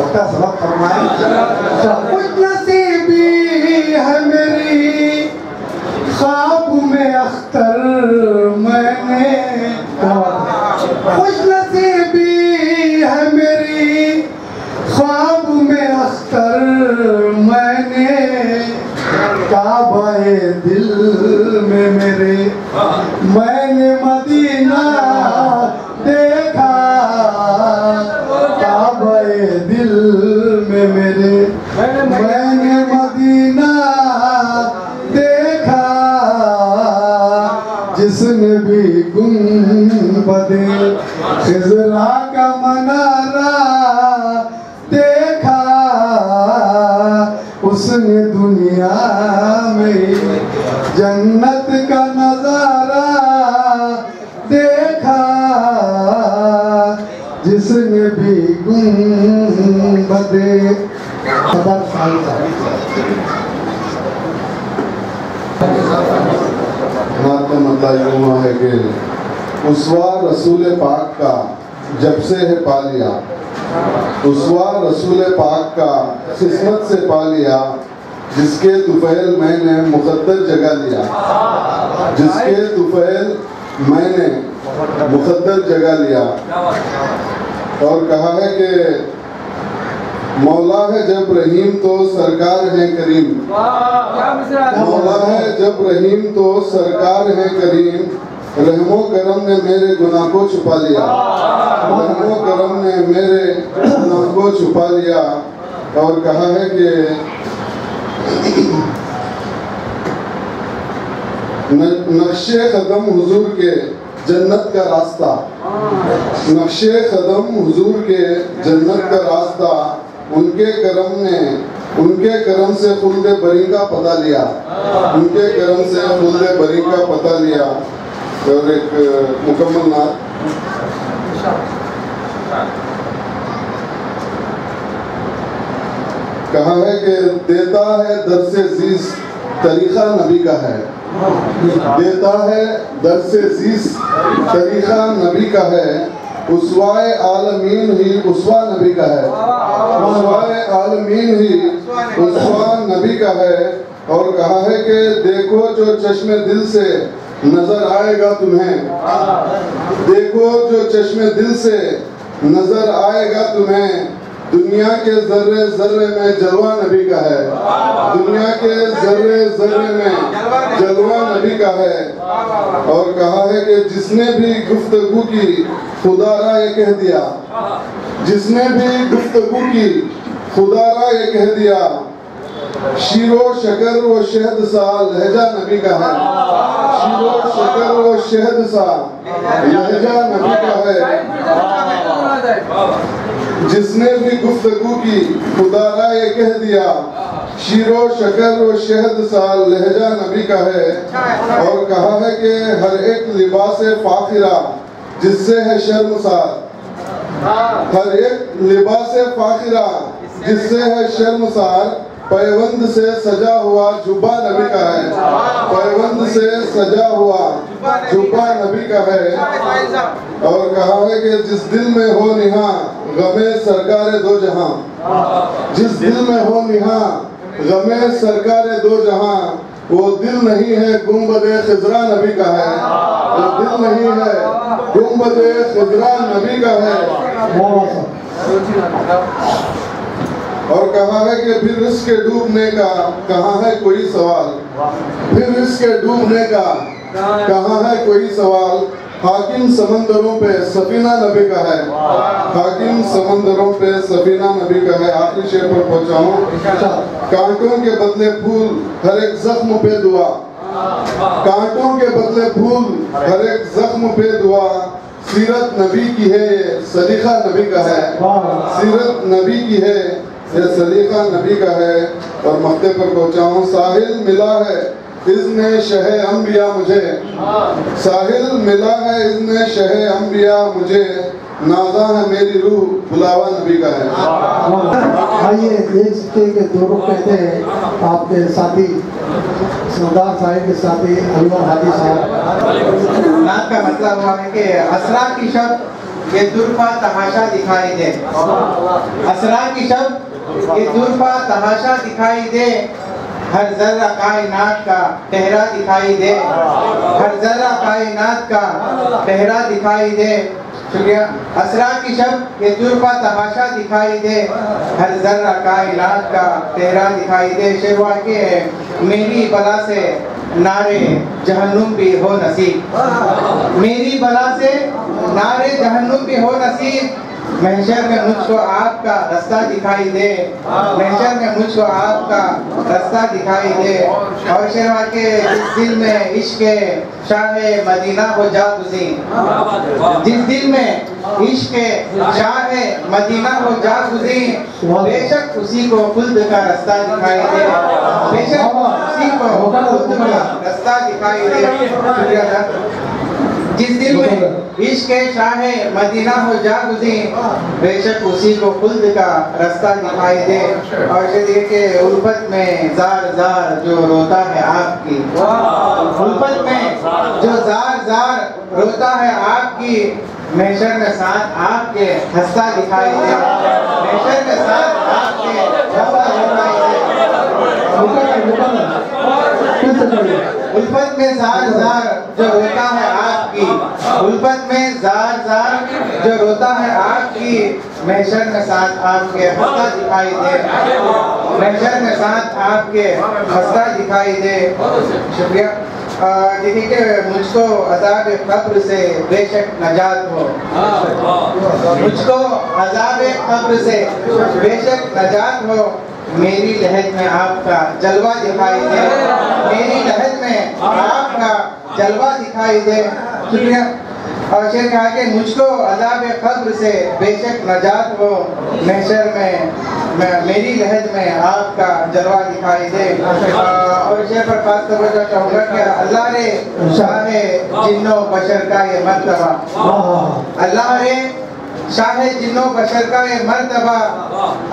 وقتہ سبق فرمائیں. خوش نصیبی ہے میری خواب میں اختر میں نے, خوش نصیبی ہے میری خواب میں اختر میں نے, کعبہ دل میں میرے میں نے مدینہ دیکھا, کعبہ دل میں میرے میں نے مدینہ دیکھا, جس نے بھی گنبد خضرا کا منارہ دیکھا, اس نے دنیا میں جنت کا نظارہ دیکھا, جس نے بھی گنبد نعت کا مطلب یوں ہے کہ اسوہ رسول پاک کا جب سے ہے پا لیا, اسوہ رسول پاک کا قسمت سے پا لیا, جس کے طفیل میں نے مقدر جگہ لیا, جس کے طفیل میں نے مقدر جگہ لیا. اور کہا ہے کہ مولا ہے جب رحیم تو سرکار ہے کریم, مولا ہے جب رحیم تو سرکار ہے کریم, رحم و کرم نے میرے گناہ کو چھپا لیا, رحم و کرم نے میرے گناہ کو چھپا لیا. اور کہا ہے کہ نقش قدم حضور کے جنت کا راستہ, نقش قدم حضور کے جنت کا راستہ, ان کے کرم سے خلد بری کا پتہ لیا, ان کے کرم سے خلد بری کا پتہ لیا. اور ایک مکمل نعت. کہا ہے کہ دیتا ہے درس عزیز طریقہ نبی کا ہے, دیتا ہے درس عزیز طریقہ نبی کا ہے, اسوائے عالمین ہی اسوہ نبی کا ہے, اسوائے عالمین ہی اسوہ نبی کا ہے. اور کہا ہے کہ دیکھو جو چشم دل سے نظر آئے گا تمہیں, دیکھو جو چشم دل سے نظر آئے گا تمہیں, دنیا کے ذرے ذرے میں جلوہ نبی کا ہے, دنیا کے ذرے ذرے میں جلوہ نبی کا ہے. اور کہا ہے کہ جس نے بھی گفتگو کی خدا را یہ کہہ دیا, جس نے بھی گفتگو کی خدا را یہ کہہ دیا, شیر و شکر و شہد سا لہجہ نبی کا ہے, شیر و شکر و شہد سا لہجہ نبی کا ہے. جس نے بھی گفتگو کی خدا را یہ کہہ دیا, شیر و شکر و شہد سا لہجہ نبی کا ہے. اور کہا ہے کہ ہر ایک لباس فاخرہ جس سے ہے شرمسار, ہر ایک لباس فاخرہ جس سے ہے شرمسار, پیوند سے سجا ہوا جبہ نبی کا ہے, پیوند سے سجا ہوا جبہ نبی کا ہے. اور کہا ہے کہ جس دل میں ہو نہاں غم سرکار دو جہاں, جس دل میں ہو نہاں غم سرکار دو جہاں, وہ دل نہیں ہے گنبد خضرا نبی کا ہے, وہ دل نہیں ہے گنبد خضرا نبی کا ہے. اور کہا ہے کہ پھر اس کے ڈوبنے کا کہاں ہے کوئی سوال, پھر اس کے ڈوبنے کا کہاں ہے کوئی سوال, حاکم سمندروں پہ سفینہ نبی کا ہے, حاکم سمندروں پہ سفینہ نبی کا ہے. آخری شعر پر پہنچاؤں. کانٹوں کے بدلے پھول ہر ایک زخم پہ دعا, کانٹوں کے بدلے پھول ہر ایک زخم پہ دعا, سیرت نبی کی ہے یہ سلیقہ نبی کا ہے, سیرت نبی کی ہے یہ سلیقہ نبی کا ہے. اور مقطع پر پہنچاؤں. ساحل ملا ہے اذن شہ انبیاء مجھے, ساحل ملا ہے اذن شہ انبیاء مجھے, نازا ہے میری روح بلاوا نبی کا ہے. آئیے ایک سکے کے دو رخ کہتے ہیں آپ کے ساتھی سردار صاحب کے ساتھی انور حاجی صاحب. نعت کا مطلب ہوا ہے کہ اسرا کی شب یہ درپا تماشا دکھائی دے، اسرا کی شب یہ درپا تماشا دکھائی دے، ہر ذرہ کائنات کا ٹہرا دکھائی دے، ہر ذرہ کائنات کا ٹہرا دکھائی دے. شکریہ. اسرا کی شب یہ درپا تماشا دکھائی دے، ہر ذرہ کائنات کا ٹہرا دکھائی دے. شعر واقع ہے، میری بلا سے نارے جہنم بھی ہو نصیب، میری بلا سے نارے جہنم بھی ہو نصیب، محشر میں مجھ کو آپ کا رستہ دکھائی دے، محشر میں مجھ کو آپ کا رستہ دکھائی دے. اور شعر کے جس دل میں عشق شاہ مدینہ ہو جاگزیں، جس دل میں عشق شاہ مدینہ ہو جاگزیں، بے شک اسی کو خلد کا رستہ دکھائی دے، بے شک اسی کو خلد کا رستہ دکھائی دے. جس دل میں عشق شاہ مدینہ ہو جاگزیں، بے شک اسی کو خلد کا رستہ دکھائی دے. اور یہ کہ الفت میں زار زار جو روتا ہے آپ کی، الفت میں جو زار زار روتا ہے آپ کی، محشر میں ساتھ آپ کے ہنستا دکھائی دے، محشر میں ساتھ آپ کے ہنستا دکھائی دے. الفت میں زار زار جو روتا ہے آپ کی، الفت میں زار زار جو روتا ہے آپ کی، محشر میں ساتھ آپ کے ہنستا دکھائی دے، محشر میں ساتھ آپ کے ہنستا دکھائی دے. شکریہ. دیکھیں کہ مجھ کو عذاب قبر سے بے شک نجات ہو، مجھ کو عذاب قبر سے بے شک نجات ہو، میری لہج میں آپ کا جلوہ دکھائی دے، میری لہج میں آپ کا جلوہ دکھائی دے. شکریہ. اور شعر کہا کہ مجھ کو عذاب قبر سے بے شک نجات ہو، محشر میں میری لہج میں آپ کا جلوہ دکھائی دے. اور شعر پر خاص توجہ چاہوں گا کہ اللہ رے شاہ جن و بشر کا یہ مرتبہ، اللہ رے شاہ جن و بشر کا یہ مرتبہ،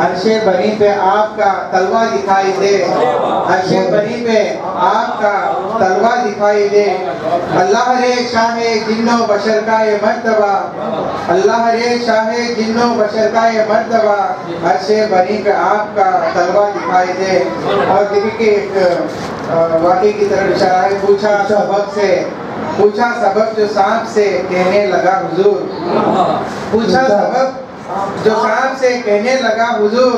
عرش بری پہ آپ کا تلوہ دکھائی دے، عرش بری پہ آپ کا تلوہ دکھائی دے. اللہ رے شاہ جن و بشر کا یہ مرتبہ، اللہ رے شاہ جن و بشر کا یہ مرتبہ، عرش بری پہ آپ کا تلوہ دکھائی دے. اور دیکھیں کہ ایک واقعی کی طرف اشارہ ہے. پوچھا سبب جو سانپ سے کہنے لگا حضور، پوچھا سبب جو سانپ سے کہنے لگا حضور،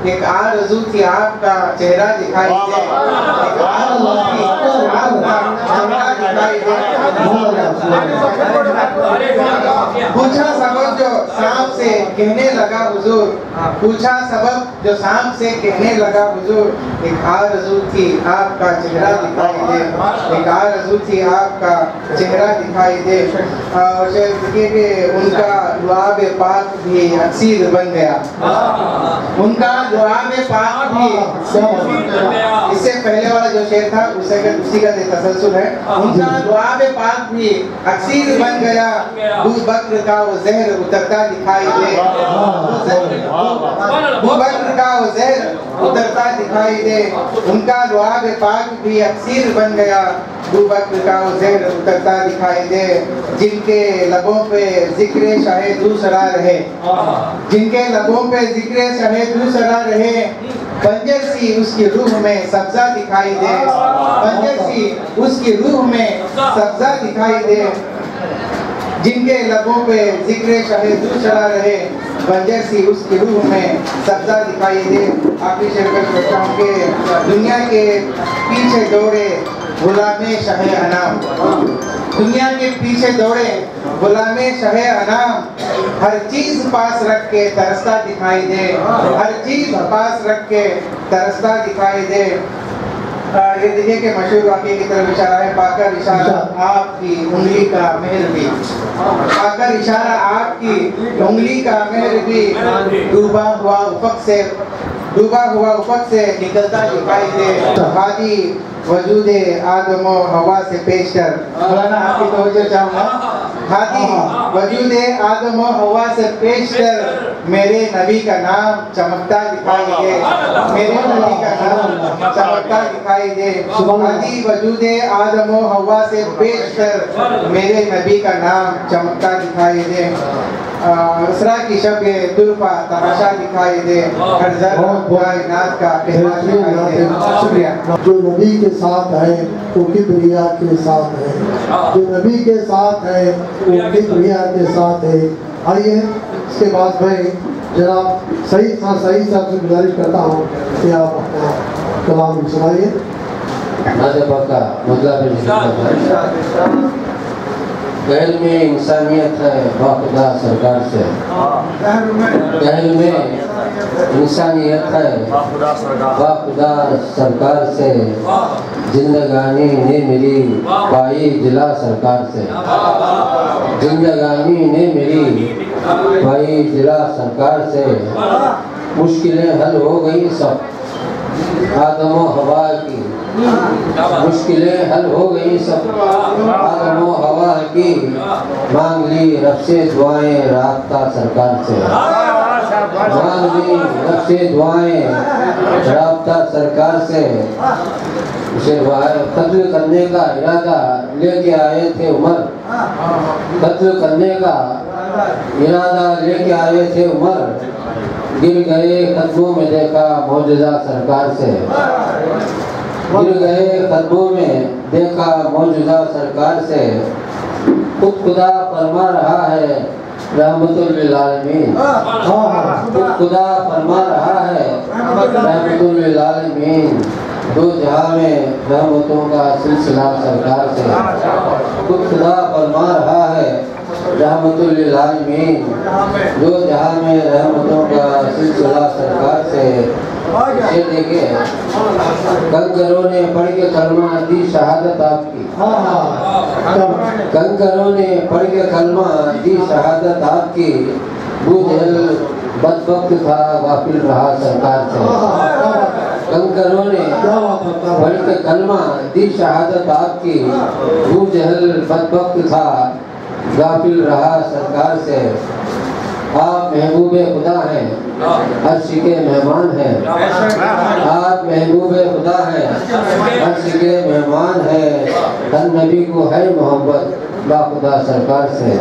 ایک آرزو تھی آپ کا چہرہ دکھائی دے، ایک آرزو تھی آپ کا چہرہ دکھائی دے. پوچھا سبب جو سانپ سے کہنے لگا حضور، پوچھا سبب جو سانپ سے کہنے لگا حضور، ایک آرزو تھی آپ کا چہرہ دکھائی دے، ایک آرزو تھی آپ کا چہرہ دکھائی دے. اور دیکھیے کہ ان کا لعاب پاک بھی اکسیر بن گیا، ان کا لعاب پاک بھی، اس سے پہلے والا جو شعر تھا اسی کا تسلسل ہے. ان کا لعاب پاک بھی اکسیر بن گیا، ابو بکر کا وہ زہر اترتا دکھائی دے، ابو بکر کا وہ زہر اترتا دکھائی دے. ان کا لعاب پاک بھی اکسیر بن گیا، ابو بکر کا وہ زہر اترتا دکھائی دے. جن کے لبوں پہ ذکر شاہ دوسرا رہے، جن کے لبوں پہ ذکر شاہ دوسرا رہے، بنجر سی اس کی روح میں سبزہ دکھائی دے، بنجر سی اس کی روح میں سبزہ دکھائی دے. جن کے لبوں پہ ذکر شاہ دوسرا رہے، بنجر سی اس کی روح میں سبزہ دکھائی دے. آخری شعر پر سوچتا ہوں کہ دنیا کے پیچھے دوڑے غلام شاہ انام، دنیا کے پیچھے دوڑے غلام شاہ انام، ہر چیز پاس رکھ کے ترستا دکھائی دے، ہر چیز پاس رکھ کے ترستا دکھائی دے. یہ دیکھیں کہ مشہور واقعے کی طرف اشارہ ہے. پاکر اشارہ آپ کی انگلی کا مہر بھی، پاکر اشارہ آپ کی انگلی کا مہر بھی، ڈوبا ہوا افق سے نکلتا دکھائی دے. ہادی وجود آدم و ہوا سے پیشتر، مولانا آپ کی توجہ چاہوں گا. ہادی وجود آدم و ہوا سے پیشتر، میرے نبی کا نام چمکتا دکھائی دے، میرے نبی کا نام چمکتا دکھائی دے، علی وجود آدم و حوا سے پیش کر میرے نبی کا نام چمکتا دکھائی دے، اسرا کی شب طرفہ تماشا دکھائی دے، ہر ذرہ کائنات کا تہوار دکھائی دے۔ شکریہ۔ جو نبی کے ساتھ ہے وہ کبریا کے ساتھ ہے، جو نبی کے ساتھ ہے وہ کبریا کے ساتھ ہے۔ آئیے اس کے بعد میں جناب سعید صاحب سے گزارش کرتا ہوں کہ آپ اپنا کلام سنائیے۔ کہل میں انسانیت ہے باخدا سرکار سے، کہل میں انسانیت ہے باخدا سرکار سے، زندگانی نے میری پائی جلا سرکار سے، زندگانی نے میری پائی جلا سرکار سے، مشکلیں حل ہو گئی سب آدم و حوا کی، مشکلیں حل ہو گئی سب آدم و حوا کی، مانگ لی رب سے دعائیں رابطہ سرکار سے، مانگ لی رب سے دعائیں رابطہ سرکار سے، اسے قتل کرنے کا ارادہ لے کے آئے تھے عمر، قتل کرنے کا ارادہ لے کے آئے تھے عمر، گر گئے قدموں میں دیکھا معجزہ سرکار سے، گر گئے قدموں میں دیکھا معجزہ سرکار سے، خود خدا فرما رہا ہے رحمت للعالمین، خود خدا فرما رہا ہے رحمت للعالمین، دو جہاں میں رحمتوں کا سلسلہ سرکار سے، خود خدا فرما رہا ہے رحمت للعالمین، دو جہاں میں رحمتوں کا سلسلہ سرکار سے۔ یہ دیکھیں کنکروں نے پڑھ کے کلمہ دی شہادت آپ کی، کنکروں نے پڑھ کے کلمہ دی شہادت آپ کی، ابو جہل بدبخت تھا غافل رہا سرکار سے، کنکروں نے پڑھ کے کلمہ دی شہادت آپ کی، ابو جہل بدبخت تھا غافل رہا سرکار سے۔ آپ محبوب خدا ہیں عرش کے مہمان ہیں، آپ محبوب خدا ہیں عرش کے مہمان ہیں، ہر نبی کو ہے محبت با خدا سرکار سے،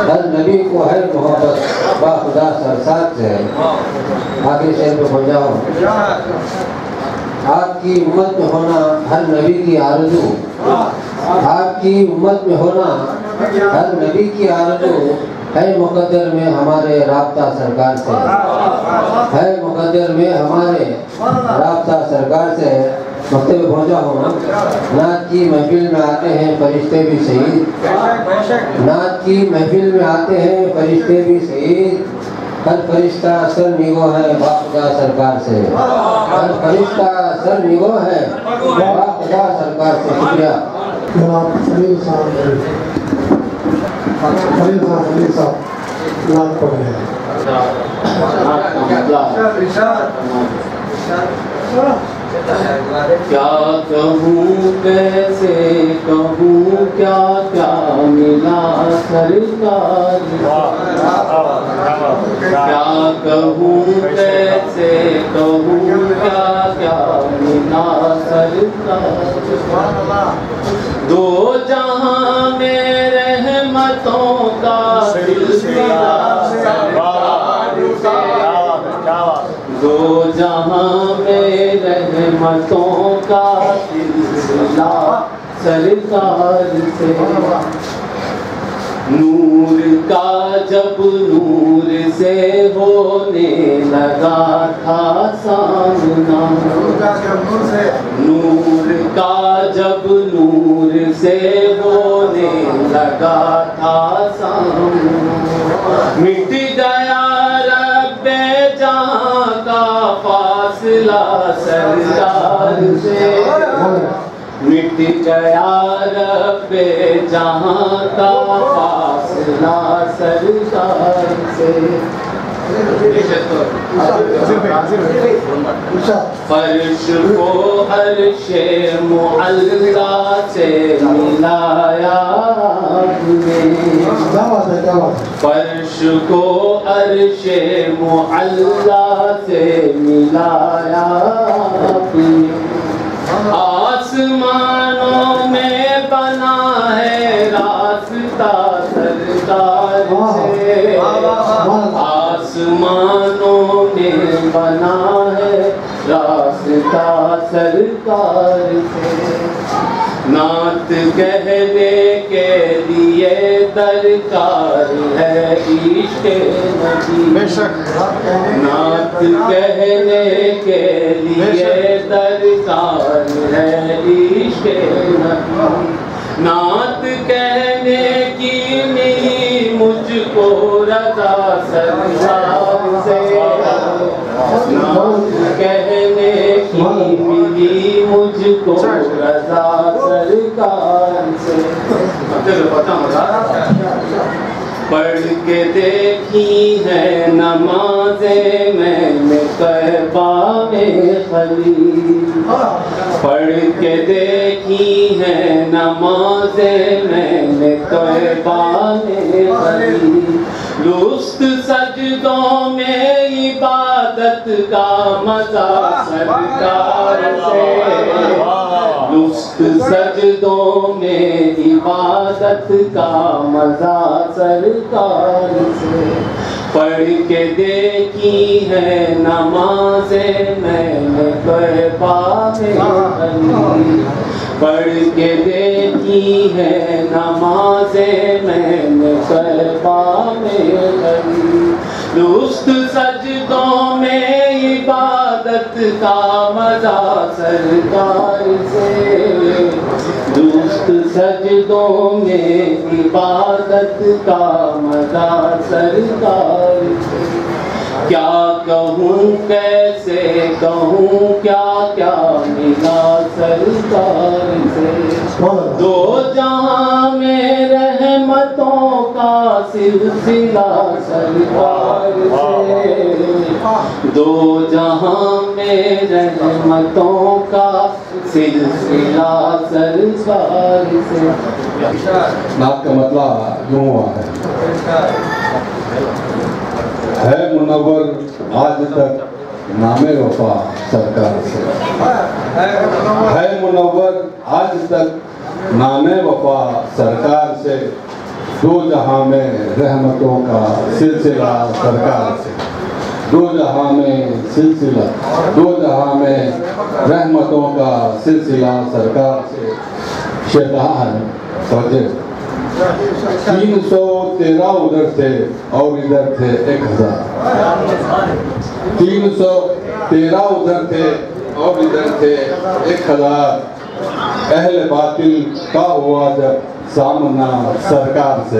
ہر نبی کو ہے محبت با خدا سرکار سے۔ آگے شہر پہ پہنچ جاؤ۔ آپ کی امت میں ہونا ہر نبی کی آرزو، آپ کی امت میں ہونا ہر نبی کی آرزو، ہے مقدر میں ہمارے رابطہ سرکار سے، ہے مقدر میں ہمارے رابطہ سرکار سے۔ مکتب میں پہنچا ہوں، نعت کی محفل میں آتے ہیں فرشتے بھی شہید، نعت کی محفل میں آتے ہیں فرشتے بھی شہید، ہر فرشتہ سر نگو ہے باخدا سرکار سے، ہر فرشتہ سر نگو ہے باخدا سرکار سے۔ شکریہ۔ جناب خلیل صاحب نعت پڑھ رہے ہیں۔ کیا کہوں کیسے کہوں کیا کیا ملا سرکار، کیا کہوں کیسے کہوں کیا کیا ملا سرکار، دو جہاں میں رحمتوں کا سلسلہ دو جہاں میں رحمتوں کا سلسلہ سرکار سے، نور کا جب نور سے ہونے لگا تھا سامنا، نور کا جب نور سے ہونے لگا تھا سامنا، مٹ گیا رب جہاں کا فاصلہ سرکار سے، مٹ گیا رب جہاں کا فاصلہ سرکار سے، فرش کو عرش معلا سے ملایا آپ نے، فرش کو عرش معلا سے ملایا آپ نے، آسمانوں میں بنا ہے راستہ سرکار سے، آسمانوں میں بنا ہے راستہ سرکار سے، نعت کہنے کے لیے درکار ہے عشق نبی، نعت کہنے کے لیے درکار ہے عشق نبی، نعت کہنے کی ملی مجھ کو رضا سرکار سے، نعت کہنے کی ملی مجھ کو رضا سرکار سے، پڑھ کے دیکھی ہے نمازیں میں نے کعبہ میں خلیل، پڑھ کے دیکھی ہے نمازیں میں نے کعبہ میں خلیل، لست سجدوں میں عبادت کا مزہ سرکار سے، لست سجدوں میں عبادت کا مزہ سرکار سے، پڑھ کے دیکھی ہے نمازیں میں نے کعبہ میں خلیل، پڑھ کے دیکھی ہے نمازیں میں نے کعبہ میں خلیل، لست سجدوں میں عبادت کا مزہ سرکار سے، لست سجدوں میں عبادت کا مزہ سرکار سے، کیا کہوں کیسے کہوں کیا کیا ملا سرکار سے، دو جہاں میں رحمتوں کا سلسلہ سرکار سے، دو جہاں میں رحمتوں کا سلسلہ سرکار سے۔ نعت کا مطلع یوں ہوا ہے منور آج تک نام وفا سرکار سے، ہے منور آج تک نام وفا سرکار سے، دو جہاں میں رحمتوں کا سلسلہ سرکار سے، دو جہاں میں سلسلہ، دو جہاں میں رحمتوں کا سلسلہ سرکار سے۔ شعر کہاں ہے توجہ، 313 ادھر تھے اور ادھر تھے 1000، 313 ادھر تھے اور ادھر تھے 1000، اہل باطل کا ہوا جب سامنا سرکار سے،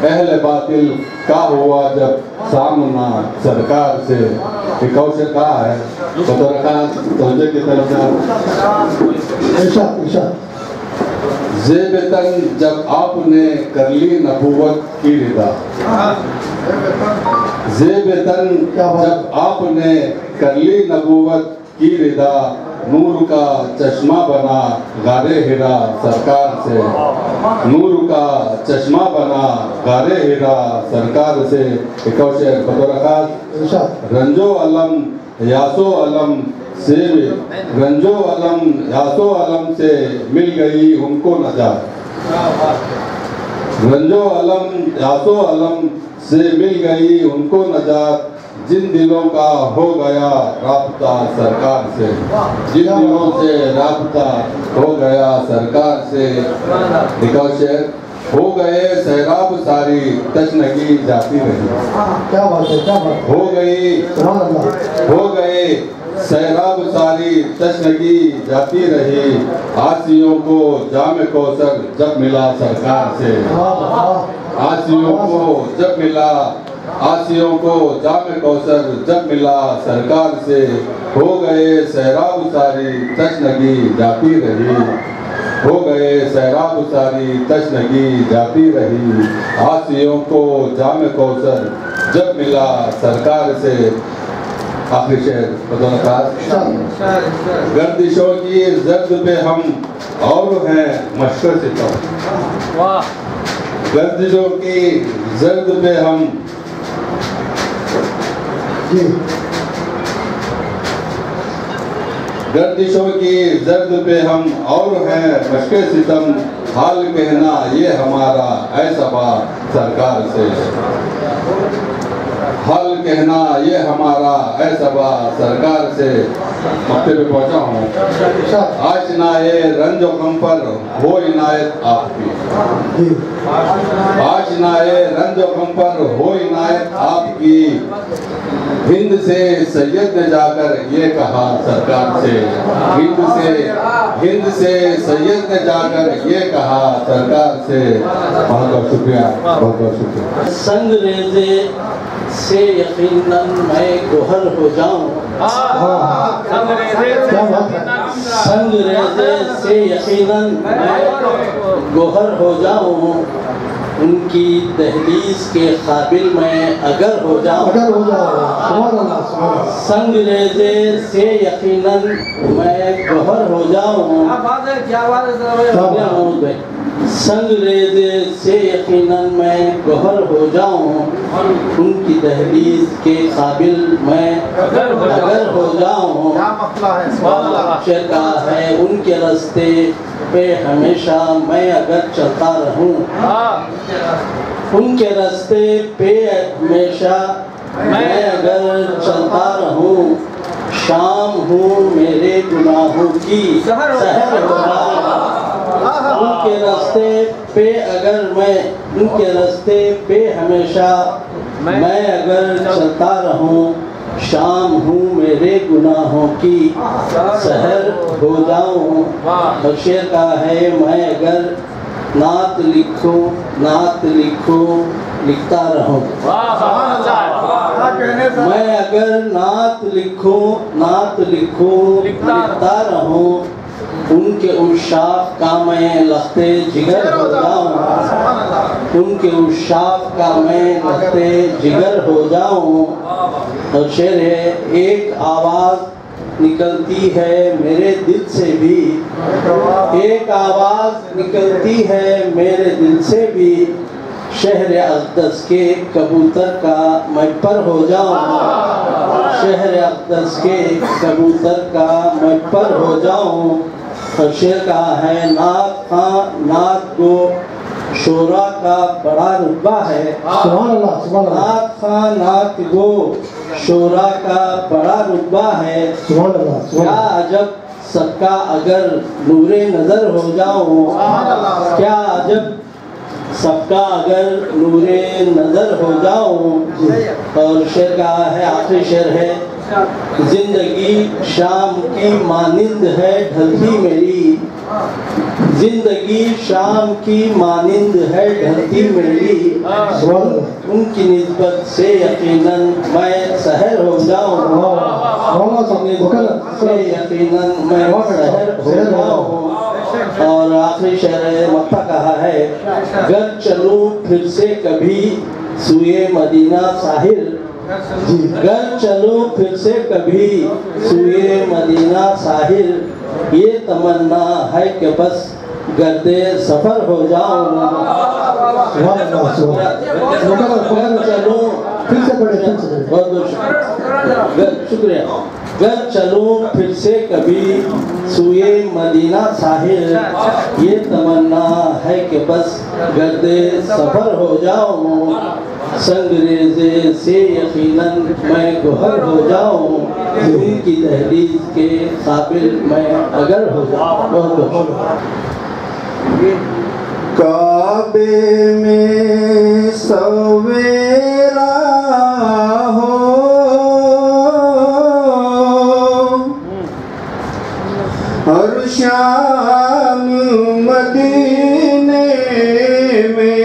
اہل باطل کا ہوا جب سامنا سرکار سے۔ ایک اور شعر کہا ہے توجہ کی طرف سے، زیب تن جب آپ نے کر لی نبوت کی رضا، زیب تن جب آپ نے کر لی نبوت کی رضا، نور کا چشمہ بنا غار ہرا سرکار سے، نور کا چشمہ بنا غار ہرا سرکار سے۔ ایک اور شعر بطور خاص، رنجو علم یاسو علم سے، رنجو علم یاسو علم سے مل گئی ان کو نجات، رنجو علم یاسو علم سے مل گئی ان کو نجات، جن دلوں کا ہو گیا رابطہ سرکار سے، جن دلوں سے رابطہ ہو گیا سرکار سے۔ ایک اور شعر، ہو گئے سیراب ساری تشنگی جاتی رہی، ہو گئے سیراب ساری تشنگی جاتی رہی، آسیوں کو جام کوثر جب ملا سرکار سے، آسیوں کو جب ملا، آسیوں کو جام کوثر جب ملا سرکار سے، ہو گئے سیراب ساری تشنگی جاتی رہی، ہو گئے سیراب ساری تشنگی جاتی رہی، آسیوں کو جام کوثر جب ملا سرکار سے. آخری شعر بطور خاص. گردشوں کی زرد پہ ہم اور ہیں مشکل ستم. گردشوں کی زرد پہ ہم گردشوں کی زرد پہ ہم اور ہیں مشق ستم. حال کہنا یہ ہمارا اے صبا سرکار سے. حال کہنا یہ ہمارا اے صبا سرکار سے. مقطع پہ پہنچا ہوں. آشنائے رنج و غم پر ہو عنایت آپ کی. آشنائے رنج و غم پر ہو عنایت آپ کی. ہند سے سید نے جا کر یہ کہا سرکار سے. ہند سے سید نے جا کر یہ کہا سرکار سے. بہت بہت شکریہ. بہت بہت شکریہ. سنگ ریزے سے یقیناً میں گوہر ہو جاؤں. سنگ ریزے سے یقیناً میں گوہر ہو جاؤں. ان کی دہلیز کے قابل میں اگر ہو جاؤں. سنگ ریزے سے یقیناً میں گوہر ہو جاؤں. سنگ ریزے سے یقیناً میں گوہر ہو جاؤں. ان کی دہلیز کے قابل میں اگر ہو جاؤں. چلتا ہے ان کے راستے پہ ہمیشہ میں اگر چلتا رہوں. ان کے راستے پہ ہمیشہ میں اگر چلتا رہوں. شام ہوں میرے گناہوں کی سحر ہو جاؤں. ان کے راستے پہ اگر میں ان کے راستے پہ ہمیشہ میں اگر چلتا رہوں. شام ہوں میرے گناہوں کی سحر ہو جاؤں. اور شعر کا ہے میں اگر نعت لکھوں لکھتا رہوں. میں اگر نعت لکھوں لکھتا رہوں. ان کے عشاق کا میں لختے جگر ہو جاؤں. ان کے عشاق کا میں لختے جگر ہو جاؤں. اور شعر ہے ایک آواز نکلتی ہے میرے دل سے بھی. ایک آواز نکلتی ہے میرے دل سے بھی. شہر اقدس کے کبوتر کا میں پر ہو جاؤں. شہر اقدس کے کبوتر کا میں پر ہو جاؤں. اور شعر کا ہے نعت کو شورا کا بڑا رتبہ ہے. نعت کو شورا کا بڑا رتبہ ہے. کیا عجب سب کا اگر نور نظر ہو جاؤں. کیا عجب سب کا اگر نور نظر ہو جاؤں. اور شعر کا ہے آخری شعر ہے زندگی شام کی مانند ہے ڈھلتی میری. زندگی شام کی مانند ہے ڈھلتی میری. ان کی نسبت سے یقیناً میں سحر ہو جاؤں. سے یقیناً میں سحر ہو جاؤں. اور آخری شعر مکہ کہا ہے گر چلوں پھر سے کبھی سوئے مدینہ ساحل. گر چلوں پھر سے کبھی سوئے مدینہ ساحل. یہ تمنا ہے کہ بس گرد سفر ہو جاؤں. شکریہ. گر چلوں پھر سے کبھی سوئے مدینہ ساحل. یہ تمنا ہے کہ بس گرد سفر ہو جاؤں. سنگ ریزے سے یقیناً میں گوہر ہو جاؤں. ان کی دہلیز کے قابل میں اگر ہو جاؤں. بہت بہت کعبے میں سویرا ہو ہر شام مدینے میں.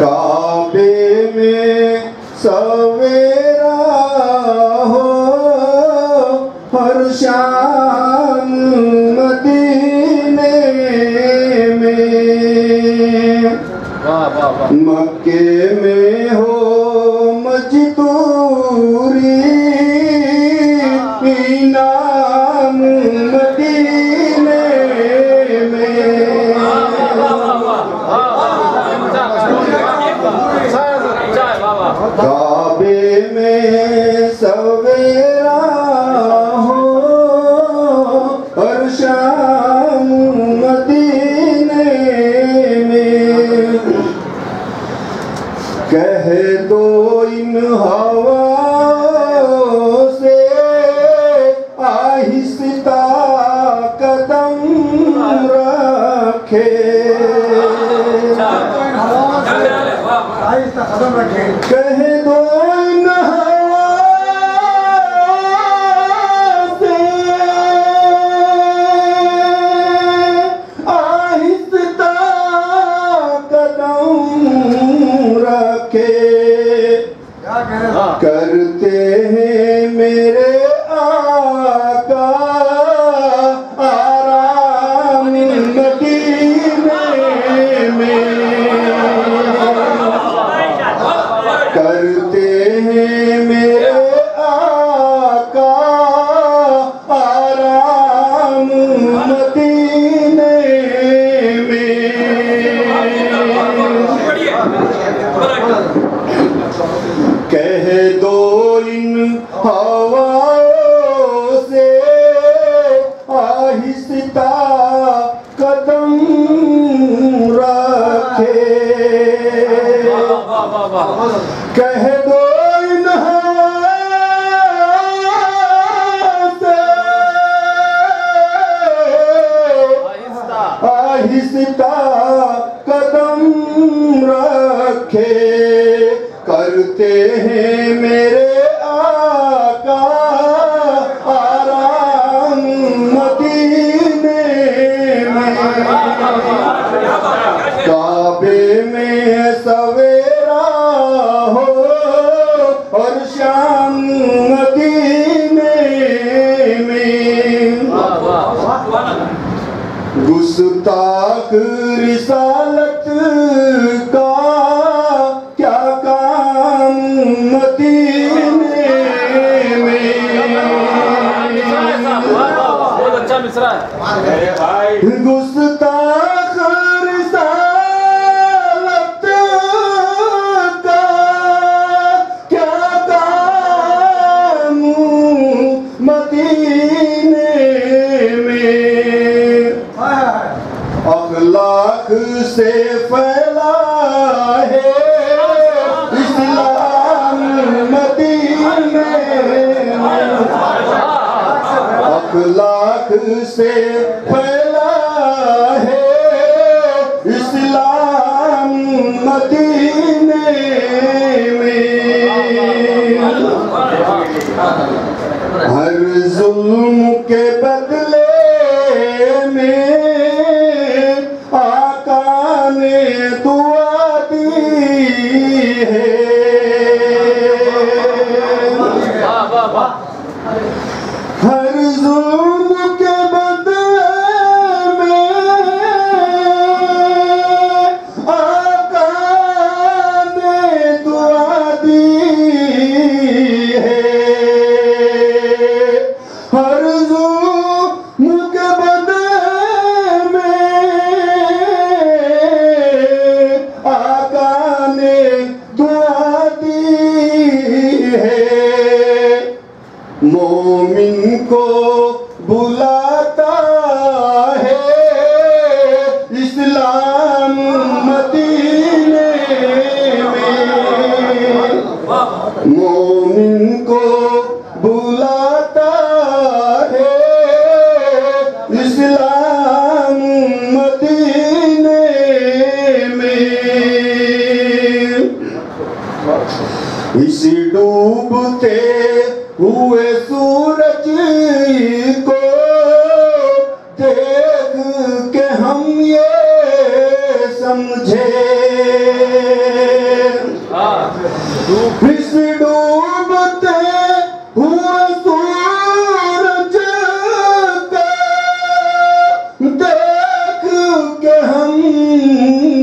کعبے میں سویرا ہو ہر شام مدینے میں. کعبے میں سویرا ہو اور شام مدینے میں، کہہ دو ان ہواؤں سے آہستہ قدم رکھے، کہہ دو ان ہواؤں سے آہستہ قدم رکھے، کرتے ہیں میرے آقا آرام مدینے میں، کرتے ہیں میرے آقا آرام مدینے میں، کہہ دو ان ہواؤں سے آہستہ قدم رکھے، کہہ دو ان ہواؤں سے آہستہ قدم رکھے، کرتے ہیں میرے آقا آرام مدینے میں، کعبے میں سویرا ہو اور شام مدینے میں، گستاخ رسالت کا کیا کام مدینے میں، گستاخ رسالت کا کیا کام مدینے میں، اخلاق سے پھیلا ہے اسلام مدینے میں، اخلاق سے پھیلا ہے اسلام مدینے میں، ہر ظلم کے بدلے میں آقا نے دعا دی ہے، ہر ظلم کے بدلے میں آقا نے دعا دی ہے، ہر ظلم کے بدلے میں آقا نے دعا دی ہے، مومن کو بلاتا ہے اسلام مدینے میں، مومن کو بلاتا ہے اسلام مدینے میں، اس ڈوبتے ہوئے سورج کو دیکھ کے ہم یہ سمجھے، اس ڈوبتے ہوئے سورج کو دیکھ کے ہم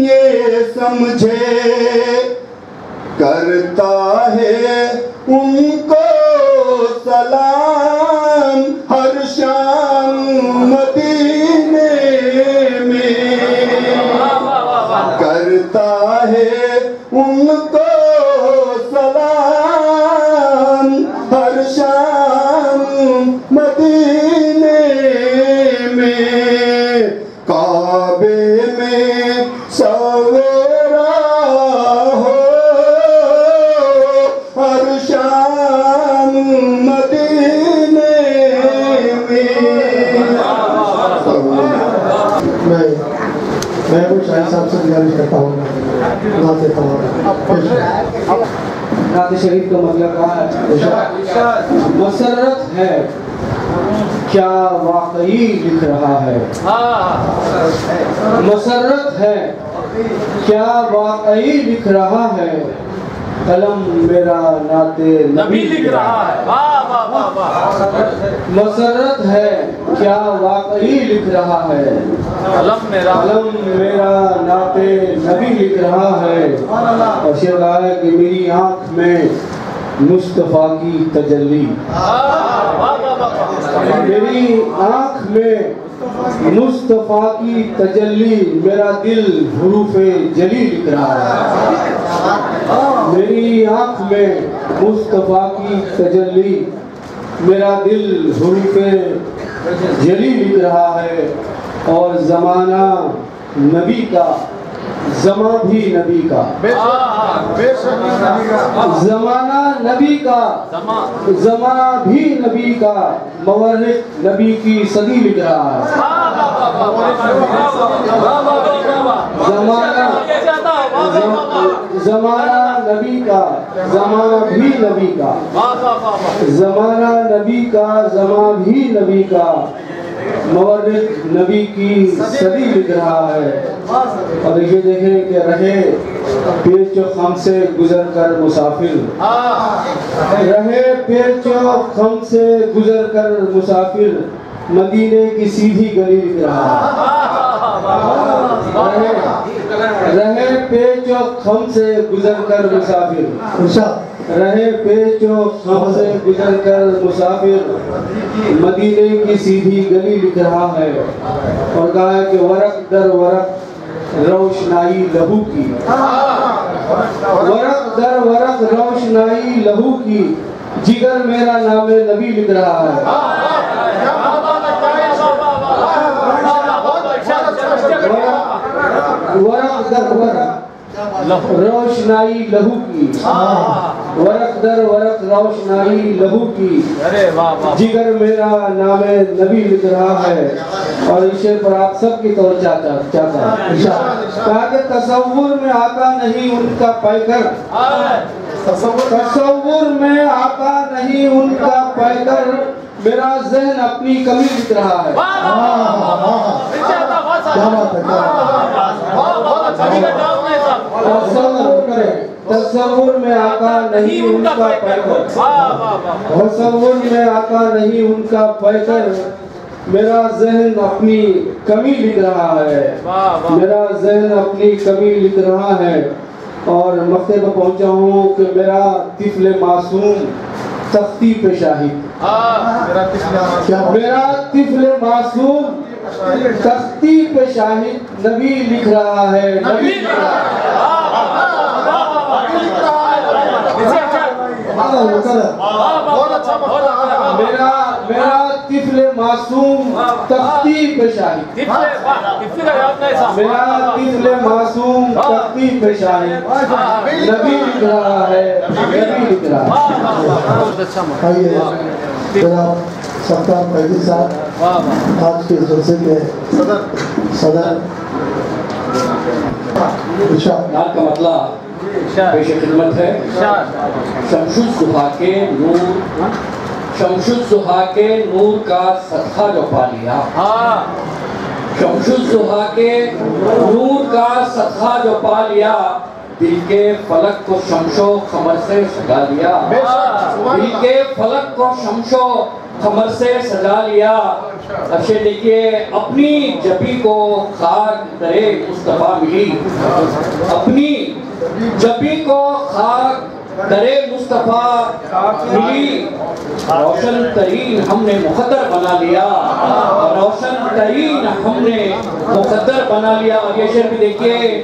یہ سمجھے، کرتا ہے ان کو سلام ہر شام مدینے میں، کرتا ہے ان کو سلام نعت شریف کا مطلب کہا ہے مسرت ہے کیا واقعی لکھ رہا ہے مسرت ہے کیا واقعی لکھ رہا ہے قلم میرا نعت نبی لکھ رہا ہے مسرت ہے کیا واقعی لکھ رہا ہے قلم میرا نعت نبی لکھ رہا ہے اور شعر کہا ہے کہ میری آنکھ میں مصطفیٰ کی تجلی میری آنکھ میں مصطفیٰ کی تجلی میرا دل حروف جلی لکھ رہا ہے میری آنکھ میں مصطفیٰ کی تجلی میرا دل حروف جلی لکھ رہا ہے اور زمانہ نبی کا زمان بھی نبی کا زمانہ نبی کا زمانہ بھی نبی کا مورخ نبی کی صدی لکھ رہا ہے زمانہ نبی کا زمانہ بھی نبی کا زمانہ نبی کا زمانہ بھی نبی کا مورخ نبی کی صدی لکھ رہا ہے اور یہ دیکھیں کہ رہے پیچ و خم سے گزر کر مسافر رہے پیچ و خم سے گزر کر مسافر مدینے کی سیدھی گلی لکھ رہا ہے رہے پیچ و خم سے گزر کر مسافر رہے پیچ و خم سے گزر کر مسافر مدینے کی سیدھی گلی لکھ رہا ہے اور کہا ہے کہ ورق در ورق روشنائی لہو کی ورق در ورق روشنائی لہو کی جگر میرا نام نبی لکھ رہا ہے ورق در ورق روشنائی لہو کی ورق در ورق روشنائی لہو کی جگر میرا نام نبی لکھ رہا ہے اور اس شعر پر آپ سب کی توجہ چاہتا ہے کہا کہ تصور میں آتا نہیں ان کا پیکر تصور میں آتا نہیں ان کا پیکر میرا ذہن اپنی کمی لکھ رہا ہے تصور میں آتا نہیں ان کا پیکر تصور میں آتا نہیں ان کا پیکر میرا ذہن اپنی کمی لکھ رہا ہے میرا ذہن اپنی کمی لکھ رہا ہے اور مقطع پر پہنچا ہوں کہ میرا طفل معصوم تختی پہ شاہد میرا طفل معصوم تختی پہ شاہد نبی لکھ رہا ہے نبی لکھ رہا ہے میرا طفل معصوم تختی پہ شاہد میرا طفل معصوم تختی پہ شاہد نبی لکھ رہا ہے نبی لکھ رہا ہے جناب سرکار قیدی صاحب آج کے جلسے کے صدر نعت کا مطلب پیش خدمت ہے شمس الضحیٰ کے نور شمس الضحیٰ کے نور کا صدقہ جو پا لیا شمس الضحیٰ کے نور کا صدقہ جو پا لیا دل کے فلک کو شمس و قمر سے سجا لیا دل کے فلک کو شمس و قمر سے سجا لیا اچھے دیکھیے اپنی جبی کو خاک درے مصطفیٰ ملی اپنی جبی کو خاک درے مصطفیٰ ملی روشن ترین ہم نے مقدر بنا لیا روشن ترین ہم نے مقدر بنا لیا اور یہ شعر بھی دیکھیے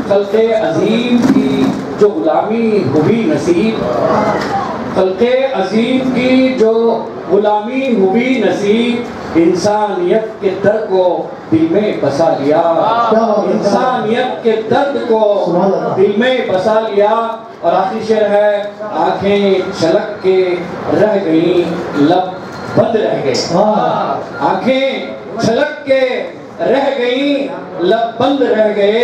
خلق عظیم کی جو غلامی ہوئی نصیب خلق عظیم کی جو غلامی ہوئی نصیب انسانیت کے درد کو دل میں بسا لیا انسانیت کے درد کو دل میں بسا لیا اور آخری شعر ہے آنکھیں چھلک کے رہ گئیں لب بند رہ گئے آنکھیں چھلک کے رہ گئیں لب بند رہ گئے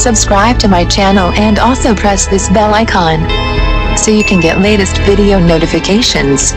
Subscribe to my channel and also press this bell icon so you can get latest video notifications.